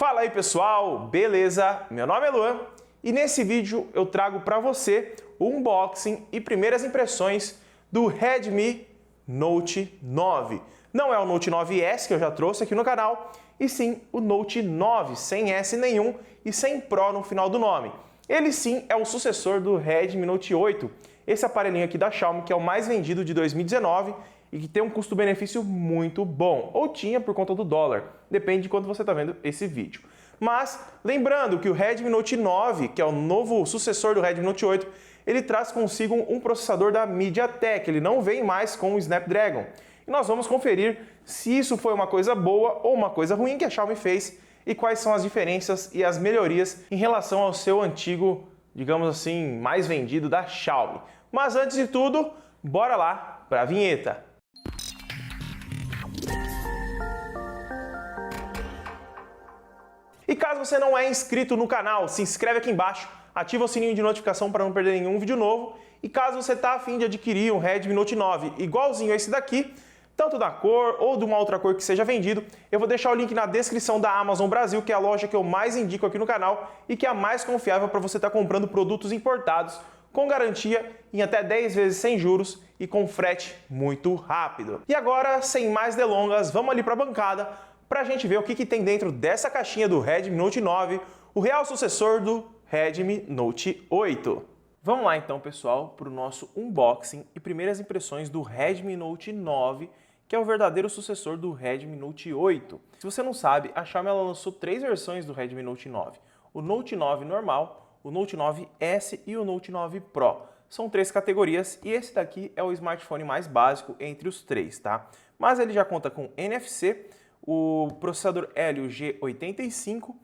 Fala aí pessoal, beleza? Meu nome é Luan e nesse vídeo eu trago para você o unboxing e primeiras impressões do Redmi Note 9. Não é o Note 9S que eu já trouxe aqui no canal, e sim o Note 9, sem S nenhum e sem Pro no final do nome. Ele sim é o sucessor do Redmi Note 8, esse aparelhinho aqui da Xiaomi que é o mais vendido de 2019 e que tem um custo-benefício muito bom, ou tinha por conta do dólar, depende de quando você está vendo esse vídeo. Mas lembrando que o Redmi Note 9, que é o novo sucessor do Redmi Note 8, ele traz consigo um processador da MediaTek, ele não vem mais com o Snapdragon. E nós vamos conferir se isso foi uma coisa boa ou uma coisa ruim que a Xiaomi fez e quais são as diferenças e as melhorias em relação ao seu antigo, digamos assim, mais vendido da Xiaomi. Mas antes de tudo, bora lá para a vinheta. E caso você não é inscrito no canal, se inscreve aqui embaixo, ativa o sininho de notificação para não perder nenhum vídeo novo. E caso você está a fim de adquirir um Redmi Note 9 igualzinho a esse daqui, tanto da cor ou de uma outra cor que seja vendido, eu vou deixar o link na descrição da Amazon Brasil, que é a loja que eu mais indico aqui no canal e que é a mais confiável para você estar comprando produtos importados com garantia em até 10 vezes sem juros e com frete muito rápido. E agora, sem mais delongas, vamos ali para a bancada para a gente ver o que tem dentro dessa caixinha do Redmi Note 9, o real sucessor do Redmi Note 8. Vamos lá então, pessoal, para o nosso unboxing e primeiras impressões do Redmi Note 9, que é o verdadeiro sucessor do Redmi Note 8. Se você não sabe, a Xiaomi ela lançou 3 versões do Redmi Note 9. O Note 9 normal, o Note 9S e o Note 9 Pro. São 3 categorias e esse daqui é o smartphone mais básico entre os 3, tá? Mas ele já conta com NFC, o processador Helio G85,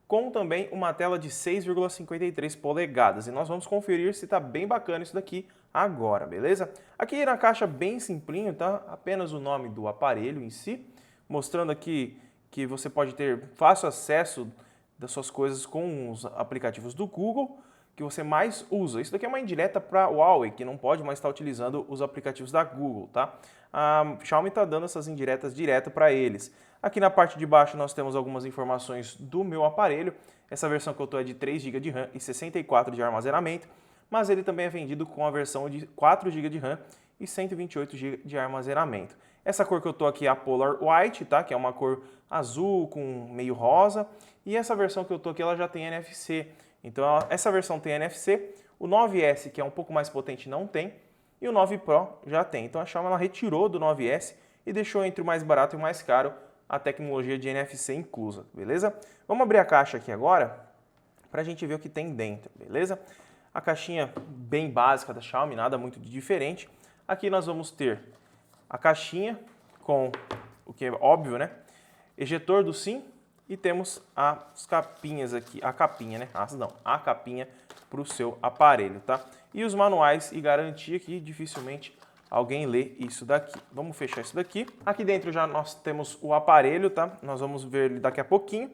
com também uma tela de 6,53 polegadas. E nós vamos conferir se está bem bacana isso daqui agora, beleza? Aqui na caixa bem simplinho, tá? Apenas o nome do aparelho em si, mostrando aqui que você pode ter fácil acesso das suas coisas com os aplicativos do Google que você mais usa. Isso daqui é uma indireta para o Huawei, que não pode mais estar utilizando os aplicativos da Google, tá? A Xiaomi está dando essas indiretas direto para eles. Aqui na parte de baixo nós temos algumas informações do meu aparelho. Essa versão que eu estou é de 3 GB de RAM e 64 de armazenamento, mas ele também é vendido com a versão de 4 GB de RAM e 128 GB de armazenamento. Essa cor que eu estou aqui é a Polar White, tá? Que é uma cor azul com meio rosa. E essa versão que eu estou aqui ela já tem NFC. Então essa versão tem NFC, o 9S, que é um pouco mais potente, não tem, e o 9 Pro já tem. Então a Xiaomi ela retirou do 9S e deixou entre o mais barato e o mais caro a tecnologia de NFC inclusa, beleza? Vamos abrir a caixa aqui agora para a gente ver o que tem dentro, beleza? A caixinha bem básica da Xiaomi, nada muito de diferente. Aqui nós vamos ter a caixinha com o que é óbvio, né? Ejetor do SIM. E temos as capinhas aqui, a capinha, né? A capinha para o seu aparelho, tá? E os manuais e garantia que dificilmente alguém lê isso daqui. Vamos fechar isso daqui. Aqui dentro já nós temos o aparelho, tá? Nós vamos ver ele daqui a pouquinho.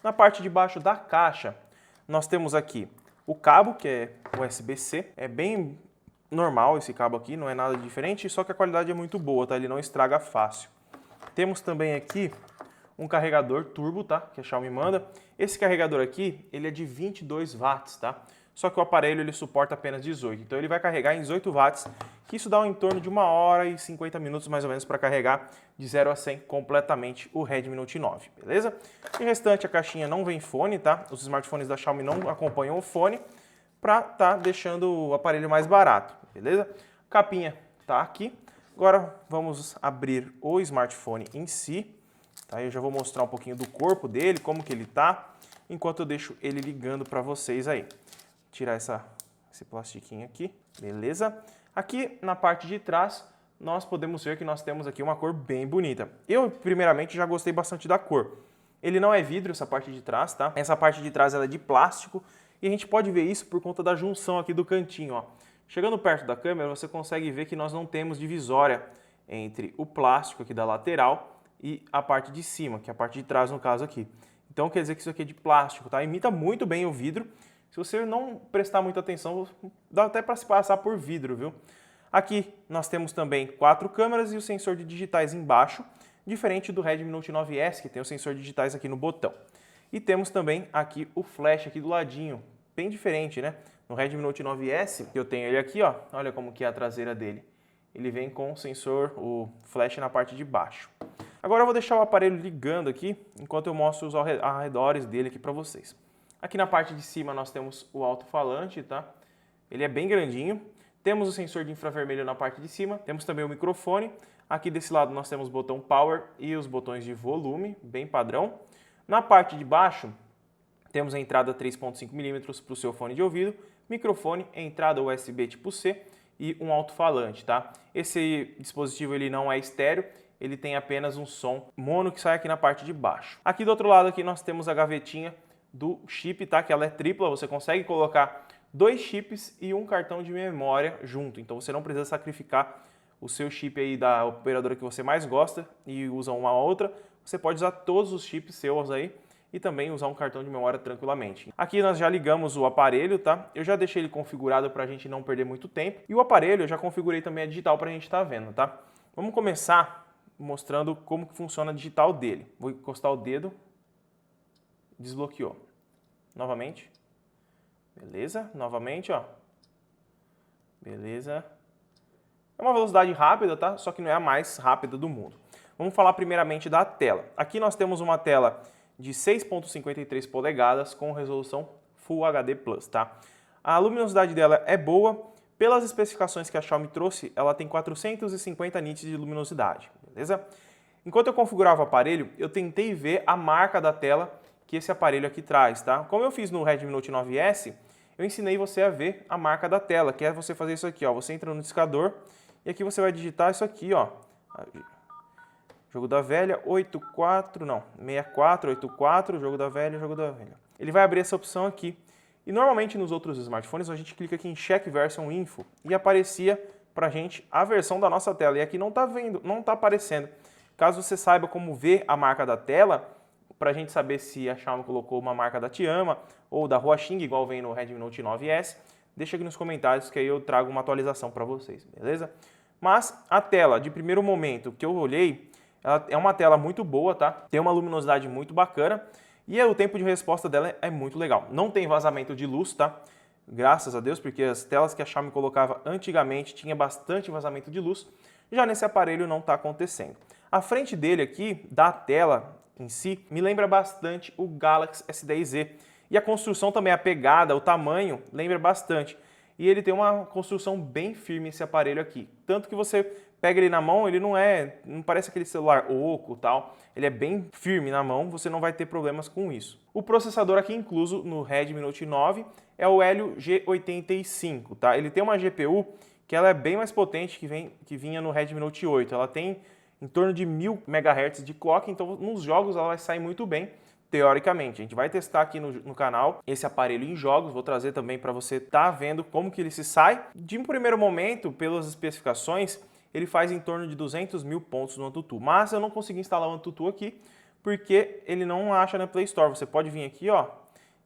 Na parte de baixo da caixa, nós temos aqui o cabo, que é USB-C. É bem normal esse cabo aqui, não é nada diferente, só que a qualidade é muito boa, tá? Ele não estraga fácil. Temos também aqui um carregador turbo, tá? Que a Xiaomi manda. Esse carregador aqui, ele é de 22 watts, tá? Só que o aparelho ele suporta apenas 18. Então ele vai carregar em 18 watts, que isso dá em torno de 1 hora e 50 minutos mais ou menos para carregar de 0 a 100 completamente o Redmi Note 9, beleza? E restante a caixinha não vem fone, tá? Os smartphones da Xiaomi não acompanham o fone para tá deixando o aparelho mais barato, beleza? Capinha tá aqui. Agora vamos abrir o smartphone em si. Tá, eu já vou mostrar um pouquinho do corpo dele, como que ele tá, enquanto eu deixo ele ligando para vocês aí. Tirar esse plastiquinho aqui, beleza? Aqui na parte de trás, nós podemos ver que nós temos aqui uma cor bem bonita. Eu, primeiramente, já gostei bastante da cor. Ele não é vidro, essa parte de trás, tá? Essa parte de trás ela é de plástico e a gente pode ver isso por conta da junção aqui do cantinho, ó. Chegando perto da câmera, você consegue ver que nós não temos divisória entre o plástico aqui da lateral e a parte de cima, que é a parte de trás no caso aqui. Então quer dizer que isso aqui é de plástico, tá? Imita muito bem o vidro. Se você não prestar muita atenção, dá até para se passar por vidro, viu? Aqui nós temos também 4 câmeras e o sensor de digitais embaixo, diferente do Redmi Note 9S, que tem o sensor de digitais aqui no botão. E temos também aqui o flash aqui do ladinho, bem diferente, né? No Redmi Note 9S, eu tenho ele aqui, ó, olha como que é a traseira dele. Ele vem com o sensor, o flash na parte de baixo. Agora eu vou deixar o aparelho ligando aqui, enquanto eu mostro os arredores dele aqui para vocês. Aqui na parte de cima nós temos o alto-falante, tá? Ele é bem grandinho. Temos o sensor de infravermelho na parte de cima, temos também o microfone. Aqui desse lado nós temos o botão Power e os botões de volume, bem padrão. Na parte de baixo, temos a entrada 3.5mm para o seu fone de ouvido, microfone, entrada USB tipo C e um alto-falante, tá? Esse dispositivo ele não é estéreo, ele tem apenas um som mono que sai aqui na parte de baixo. Aqui do outro lado aqui nós temos a gavetinha do chip, tá? Que ela é tripla, você consegue colocar 2 chips e um cartão de memória junto, então você não precisa sacrificar o seu chip aí da operadora que você mais gosta e usa uma outra, você pode usar todos os chips seus aí e também usar um cartão de memória tranquilamente. Aqui nós já ligamos o aparelho, tá? Eu já deixei ele configurado para a gente não perder muito tempo e o aparelho eu já configurei também a digital para a gente estar vendo, tá? Vamos começar mostrando como que funciona a digital dele. Vou encostar o dedo, desbloqueou. Novamente. Beleza, novamente, ó. Beleza. É uma velocidade rápida, tá? Só que não é a mais rápida do mundo. Vamos falar primeiramente da tela. Aqui nós temos uma tela de 6.53 polegadas com resolução Full HD+, tá? A luminosidade dela é boa. Pelas especificações que a Xiaomi trouxe, ela tem 450 nits de luminosidade, beleza? Enquanto eu configurava o aparelho, eu tentei ver a marca da tela que esse aparelho aqui traz, tá? Como eu fiz no Redmi Note 9S, eu ensinei você a ver a marca da tela, que é você fazer isso aqui, ó. Você entra no discador e aqui você vai digitar isso aqui, ó. Jogo da velha, 6484, jogo da velha. Ele vai abrir essa opção aqui. E normalmente nos outros smartphones a gente clica aqui em Check Version Info e aparecia pra gente a versão da nossa tela. E aqui não tá vendo, não tá aparecendo. Caso você saiba como ver a marca da tela, para a gente saber se a Xiaomi colocou uma marca da Tiama ou da Huaxing, igual vem no Redmi Note 9S, deixa aqui nos comentários que aí eu trago uma atualização para vocês, beleza? Mas a tela, de primeiro momento que eu olhei, ela é uma tela muito boa, tá? Tem uma luminosidade muito bacana e o tempo de resposta dela é muito legal. Não tem vazamento de luz, tá? Graças a Deus, porque as telas que a Xiaomi colocava antigamente tinha bastante vazamento de luz. Já nesse aparelho não está acontecendo. A frente dele aqui, da tela em si, me lembra bastante o Galaxy S10e. E a construção também, a pegada, o tamanho, lembra bastante. E ele tem uma construção bem firme esse aparelho aqui. Tanto que você pega ele na mão, ele não parece aquele celular oco e tal. Ele é bem firme na mão, você não vai ter problemas com isso. O processador aqui incluso no Redmi Note 9 é o Helio G85, tá? Ele tem uma GPU que ela é bem mais potente que vinha no Redmi Note 8. Ela tem em torno de 1000 MHz de clock, então nos jogos ela vai sair muito bem, teoricamente. A gente vai testar aqui no canal esse aparelho em jogos, vou trazer também para você estar vendo como que ele se sai. De um primeiro momento, pelas especificações, ele faz em torno de 200 mil pontos no AnTuTu, mas eu não consegui instalar o AnTuTu aqui, porque ele não acha na Play Store. Você pode vir aqui, ó,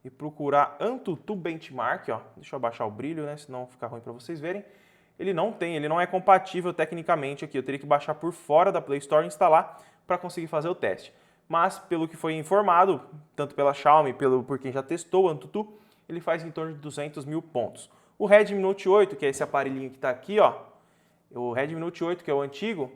e procurar AnTuTu Benchmark, ó. Deixa eu abaixar o brilho, né, senão fica ruim para vocês verem. Ele não é compatível tecnicamente aqui, eu teria que baixar por fora da Play Store e instalar para conseguir fazer o teste. Mas, pelo que foi informado, tanto pela Xiaomi, por quem já testou o AnTuTu, ele faz em torno de 200 mil pontos. O Redmi Note 8, que é esse aparelhinho que está aqui, ó, o Redmi Note 8, que é o antigo,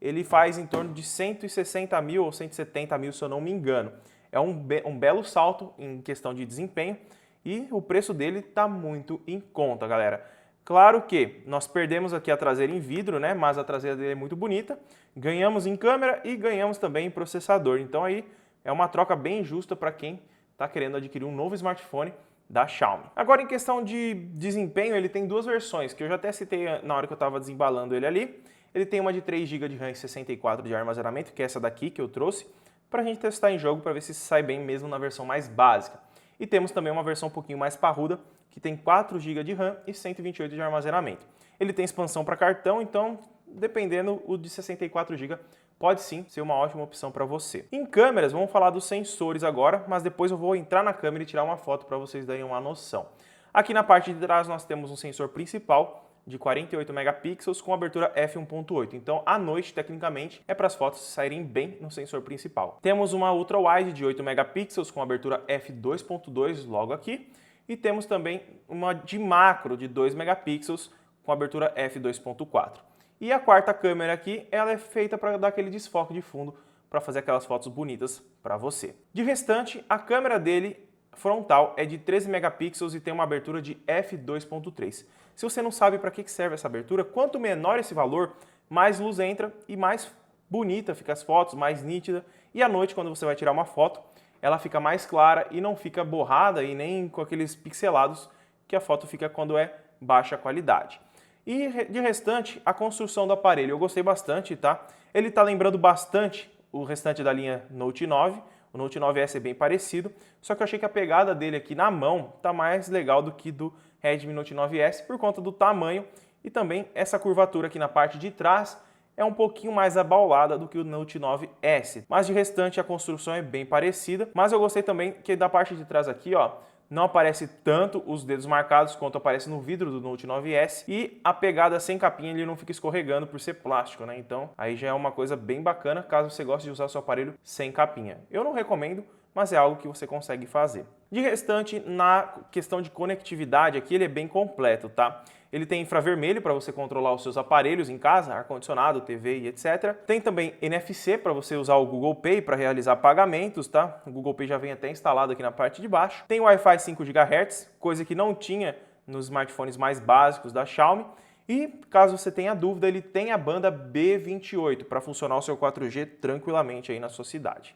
ele faz em torno de 160 mil ou 170 mil, se eu não me engano. É um belo salto em questão de desempenho e o preço dele está muito em conta, galera. Claro que nós perdemos aqui a traseira em vidro, né? Mas a traseira dele é muito bonita. Ganhamos em câmera e ganhamos também em processador. Então aí é uma troca bem justa para quem está querendo adquirir um novo smartphone da Xiaomi. Agora, em questão de desempenho, ele tem duas versões, que eu já até citei na hora que eu estava desembalando ele ali. Ele tem uma de 3 GB de RAM e 64 de armazenamento, que é essa daqui que eu trouxe, para a gente testar em jogo para ver se sai bem mesmo na versão mais básica. E temos também uma versão um pouquinho mais parruda, que tem 4 GB de RAM e 128 de armazenamento. Ele tem expansão para cartão, então, dependendo, o de 64 GB pode sim ser uma ótima opção para você. Em câmeras, vamos falar dos sensores agora, mas depois eu vou entrar na câmera e tirar uma foto para vocês darem uma noção. Aqui na parte de trás nós temos um sensor principal de 48 megapixels com abertura f1.8. Então, à noite, tecnicamente, é para as fotos saírem bem no sensor principal. Temos uma ultra-wide de 8 megapixels com abertura f2.2 logo aqui. E temos também uma de macro de 2 megapixels com abertura f2.4. E a quarta câmera aqui, ela é feita para dar aquele desfoque de fundo, para fazer aquelas fotos bonitas para você. De restante, a câmera dele frontal é de 13 megapixels e tem uma abertura de f2.3. Se você não sabe para que serve essa abertura, quanto menor esse valor, mais luz entra e mais bonita fica as fotos, mais nítida. E à noite, quando você vai tirar uma foto, ela fica mais clara e não fica borrada e nem com aqueles pixelados que a foto fica quando é baixa qualidade. E de restante, a construção do aparelho eu gostei bastante, tá? Ele tá lembrando bastante o restante da linha Note 9, o Note 9S é bem parecido, só que eu achei que a pegada dele aqui na mão tá mais legal do que do Redmi Note 9S por conta do tamanho e também essa curvatura aqui na parte de trás é um pouquinho mais abaulada do que o Note 9S. Mas de restante a construção é bem parecida, mas eu gostei também que da parte de trás aqui, ó, não aparece tanto os dedos marcados quanto aparece no vidro do Note 9S e a pegada sem capinha ele não fica escorregando por ser plástico, né? Então aí já é uma coisa bem bacana caso você goste de usar seu aparelho sem capinha. Eu não recomendo, mas é algo que você consegue fazer. De restante, na questão de conectividade aqui ele é bem completo, tá? Ele tem infravermelho para você controlar os seus aparelhos em casa, ar-condicionado, TV e etc. Tem também NFC para você usar o Google Pay para realizar pagamentos, tá? O Google Pay já vem até instalado aqui na parte de baixo. Tem Wi-Fi 5 GHz, coisa que não tinha nos smartphones mais básicos da Xiaomi. E caso você tenha dúvida, ele tem a banda B28 para funcionar o seu 4G tranquilamente aí na sua cidade.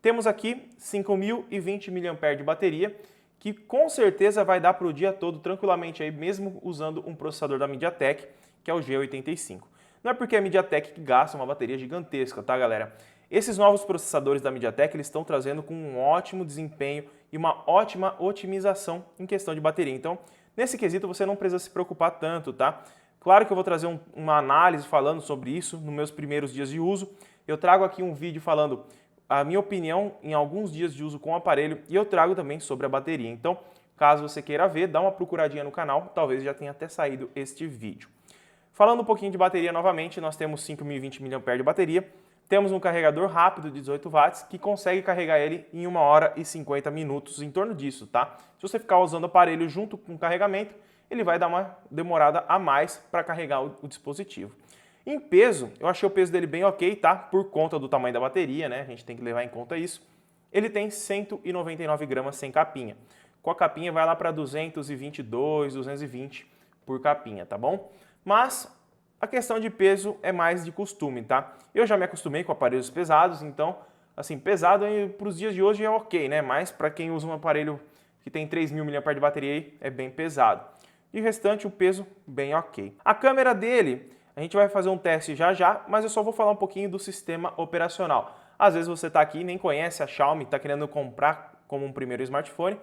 Temos aqui 5.020 mAh de bateria, que com certeza vai dar para o dia todo tranquilamente aí, mesmo usando um processador da MediaTek, que é o G85. Não é porque é a MediaTek que gasta uma bateria gigantesca, tá, galera? Esses novos processadores da MediaTek eles estão trazendo com um ótimo desempenho e uma ótima otimização em questão de bateria. Então, nesse quesito você não precisa se preocupar tanto, tá? Claro que eu vou trazer uma análise falando sobre isso nos meus primeiros dias de uso. Eu trago aqui um vídeo falando a minha opinião em alguns dias de uso com o aparelho e eu trago também sobre a bateria. Então, caso você queira ver, dá uma procuradinha no canal, talvez já tenha até saído este vídeo. Falando um pouquinho de bateria novamente, nós temos 5.020 mAh de bateria, temos um carregador rápido de 18 watts que consegue carregar ele em 1 hora e 50 minutos, em torno disso, tá? Se você ficar usando o aparelho junto com o carregamento, ele vai dar uma demorada a mais para carregar o dispositivo. Em peso, eu achei o peso dele bem ok, tá? Por conta do tamanho da bateria, né? A gente tem que levar em conta isso. Ele tem 199 gramas sem capinha. Com a capinha vai lá para 222, 220 por capinha, tá bom? Mas a questão de peso é mais de costume, tá? Eu já me acostumei com aparelhos pesados, então, assim, pesado para os dias de hoje é ok, né? Mas para quem usa um aparelho que tem 3.000 mAh de bateria aí, é bem pesado. De restante, o peso bem ok. A câmera dele, a gente vai fazer um teste já, mas eu só vou falar um pouquinho do sistema operacional. Às vezes você está aqui e nem conhece a Xiaomi, está querendo comprar como um primeiro smartphone.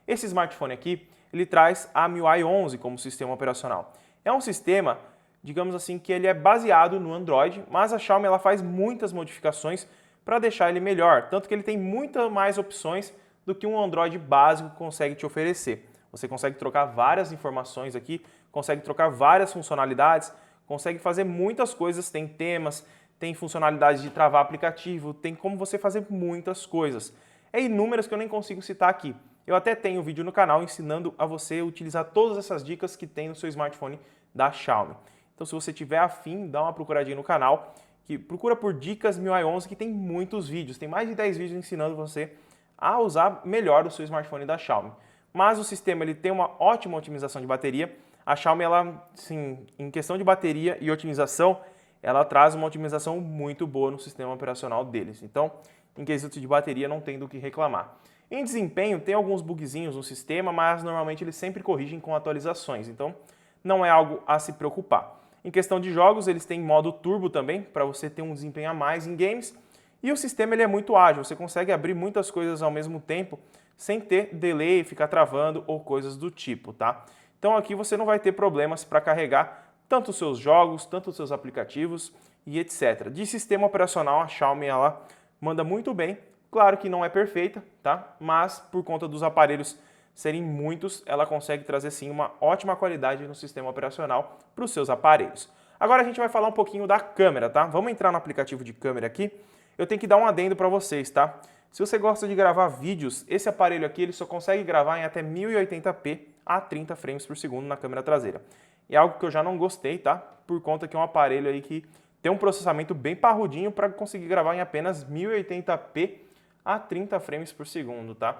Esse smartphone aqui, ele traz a MIUI 11 como sistema operacional. É um sistema, digamos assim, que ele é baseado no Android, mas a Xiaomi ela faz muitas modificações para deixar ele melhor, tanto que ele tem muitas mais opções do que um Android básico consegue te oferecer. Você consegue trocar várias informações aqui, consegue trocar várias funcionalidades, consegue fazer muitas coisas, tem temas, tem funcionalidade de travar aplicativo, tem como você fazer muitas coisas. É inúmeras que eu nem consigo citar aqui. Eu até tenho um vídeo no canal ensinando a você utilizar todas essas dicas que tem no seu smartphone da Xiaomi. Então se você tiver afim, dá uma procuradinha no canal, que procura por Dicas MIUI 11 que tem muitos vídeos, tem mais de 10 vídeos ensinando você a usar melhor o seu smartphone da Xiaomi. Mas o sistema ele tem uma ótima otimização de bateria. A Xiaomi, ela, sim, em questão de bateria e otimização, ela traz uma otimização muito boa no sistema operacional deles. Então, em quesito de bateria, não tem do que reclamar. Em desempenho, tem alguns bugzinhos no sistema, mas normalmente eles sempre corrigem com atualizações. Então, não é algo a se preocupar. Em questão de jogos, eles têm modo turbo também, para você ter um desempenho a mais em games. E o sistema ele é muito ágil, você consegue abrir muitas coisas ao mesmo tempo, sem ter delay, ficar travando ou coisas do tipo, tá? Então aqui você não vai ter problemas para carregar tanto os seus jogos, tanto os seus aplicativos e etc. De sistema operacional, a Xiaomi ela manda muito bem. Claro que não é perfeita, tá? Mas por conta dos aparelhos serem muitos, ela consegue trazer sim uma ótima qualidade no sistema operacional para os seus aparelhos. Agora a gente vai falar um pouquinho da câmera, tá? Vamos entrar no aplicativo de câmera aqui. Eu tenho que dar um adendo para vocês, tá? Se você gosta de gravar vídeos, esse aparelho aqui ele só consegue gravar em até 1080p a 30 frames por segundo na câmera traseira. E é algo que eu já não gostei, tá? Por conta que é um aparelho aí que tem um processamento bem parrudinho para conseguir gravar em apenas 1080p a 30 frames por segundo, tá?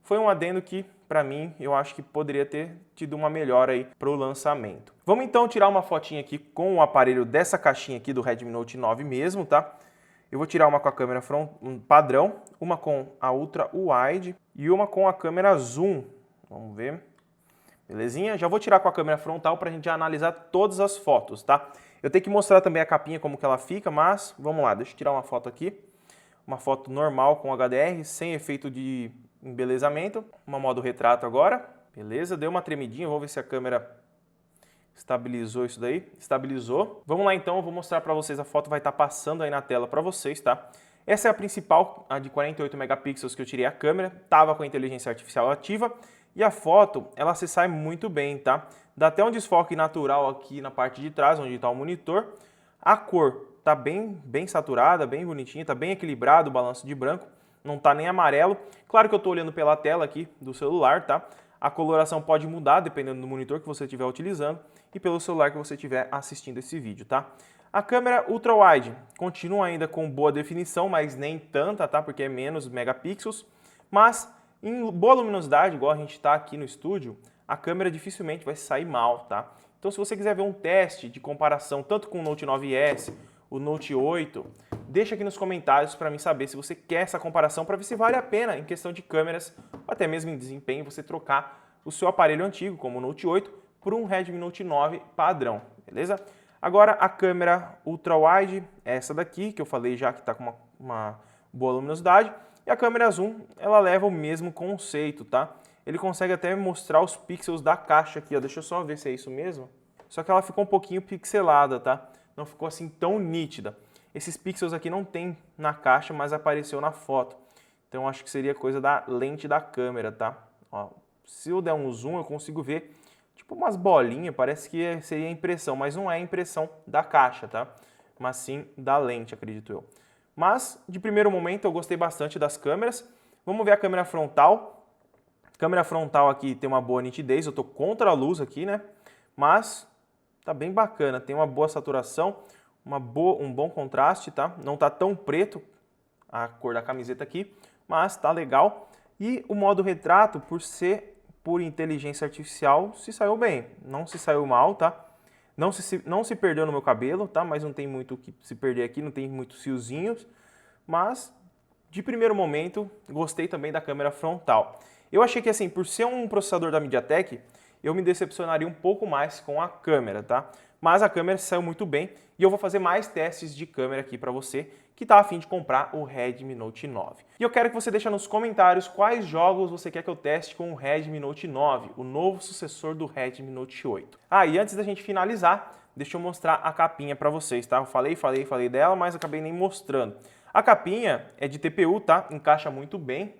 Foi um adendo que, para mim, eu acho que poderia ter tido uma melhora aí para o lançamento. Vamos então tirar uma fotinha aqui com o aparelho dessa caixinha aqui do Redmi Note 9 mesmo, tá? Eu vou tirar uma com a câmera padrão, uma com a Ultra Wide e uma com a câmera Zoom. Vamos ver. Belezinha? Já vou tirar com a câmera frontal para a gente analisar todas as fotos, tá? Eu tenho que mostrar também a capinha como que ela fica, mas vamos lá, deixa eu tirar uma foto aqui. Uma foto normal com HDR, sem efeito de embelezamento. Uma modo retrato agora. Beleza, deu uma tremidinha, vou ver se a câmera estabilizou isso daí. Estabilizou. Vamos lá então, eu vou mostrar para vocês, a foto vai estar passando aí na tela para vocês, tá? Essa é a principal, a de 48 megapixels que eu tirei a câmera. Tava com a inteligência artificial ativa. E a foto, ela se sai muito bem, tá? Dá até um desfoque natural aqui na parte de trás, onde está o monitor. A cor tá bem saturada, bem bonitinha, tá bem equilibrado o balanço de branco. Não tá nem amarelo. Claro que eu tô olhando pela tela aqui do celular, tá? A coloração pode mudar dependendo do monitor que você estiver utilizando e pelo celular que você estiver assistindo esse vídeo, tá? A câmera Ultra Wide continua ainda com boa definição, mas nem tanta, tá? Porque é menos megapixels. Mas em boa luminosidade, igual a gente está aqui no estúdio, a câmera dificilmente vai sair mal, tá? Então se você quiser ver um teste de comparação tanto com o Note 9S, o Note 8, deixa aqui nos comentários para mim saber se você quer essa comparação para ver se vale a pena em questão de câmeras ou até mesmo em desempenho você trocar o seu aparelho antigo, como o Note 8, por um Redmi Note 9 padrão, beleza? Agora a câmera Ultra Wide, essa daqui que eu falei já que está com uma boa luminosidade, e a câmera Zoom, ela leva o mesmo conceito, tá? Ele consegue até mostrar os pixels da caixa aqui, ó. Deixa eu só ver se é isso mesmo. Só que ela ficou um pouquinho pixelada, tá? Não ficou assim tão nítida. Esses pixels aqui não tem na caixa, mas apareceu na foto. Então acho que seria coisa da lente da câmera, tá? Ó, se eu der um zoom, eu consigo ver tipo umas bolinhas, parece que seria impressão, mas não é impressão da caixa, tá? Mas sim da lente, acredito eu. Mas, de primeiro momento, eu gostei bastante das câmeras. Vamos ver a câmera frontal. A câmera frontal aqui tem uma boa nitidez, eu estou contra a luz aqui, né? Mas tá bem bacana, tem uma boa saturação, um bom contraste, tá? Não tá tão preto a cor da camiseta aqui, mas tá legal. E o modo retrato, por ser por inteligência artificial, se saiu bem, não se saiu mal, tá? Não se perdeu no meu cabelo, tá? Mas não tem muito o que se perder aqui, não tem muitos fiozinhos. Mas, de primeiro momento, gostei também da câmera frontal. Eu achei que, assim, por ser um processador da MediaTek, eu me decepcionaria um pouco mais com a câmera, tá? Mas a câmera saiu muito bem e eu vou fazer mais testes de câmera aqui para você que tá a fim de comprar o Redmi Note 9. E eu quero que você deixe nos comentários quais jogos você quer que eu teste com o Redmi Note 9, o novo sucessor do Redmi Note 8. Ah, e antes da gente finalizar, deixa eu mostrar a capinha para vocês, tá? Eu falei dela, mas acabei nem mostrando. A capinha é de TPU, tá? Encaixa muito bem,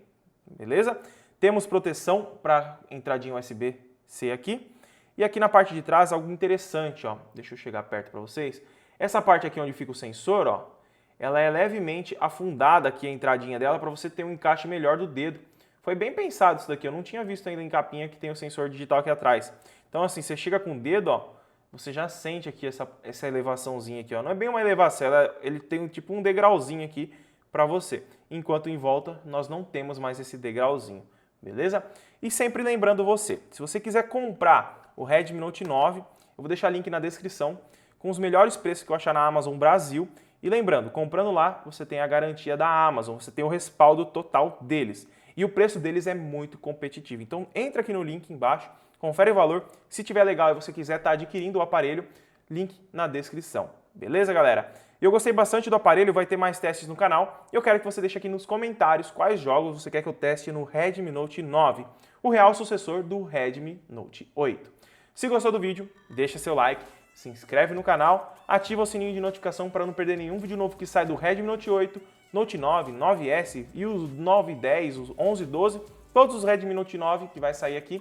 beleza? Temos proteção para entradinha USB-C aqui. E aqui na parte de trás, algo interessante, ó. Deixa eu chegar perto para vocês. Essa parte aqui onde fica o sensor, ó, ela é levemente afundada aqui a entradinha dela para você ter um encaixe melhor do dedo. Foi bem pensado isso daqui, eu não tinha visto ainda em capinha que tem o sensor digital aqui atrás. Então assim, você chega com o dedo, ó, você já sente aqui essa elevaçãozinha aqui, ó. Não é bem uma elevação, ele tem tipo um degrauzinho aqui para você. Enquanto em volta, nós não temos mais esse degrauzinho, beleza? E sempre lembrando você, se você quiser comprar o Redmi Note 9, eu vou deixar link na descrição com os melhores preços que eu achar na Amazon Brasil. E lembrando, comprando lá, você tem a garantia da Amazon, você tem o respaldo total deles. E o preço deles é muito competitivo. Então entra aqui no link embaixo, confere o valor. Se tiver legal e você quiser estar adquirindo o aparelho, link na descrição. Beleza, galera? Eu gostei bastante do aparelho, vai ter mais testes no canal. Eu quero que você deixe aqui nos comentários quais jogos você quer que eu teste no Redmi Note 9, o real sucessor do Redmi Note 8. Se gostou do vídeo, deixa seu like, se inscreve no canal, ativa o sininho de notificação para não perder nenhum vídeo novo que sai do Redmi Note 8, Note 9, 9S e os 9, 10, os 11, 12 todos os Redmi Note 9 que vai sair aqui.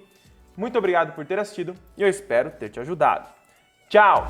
Muito obrigado por ter assistido e eu espero ter te ajudado. Tchau!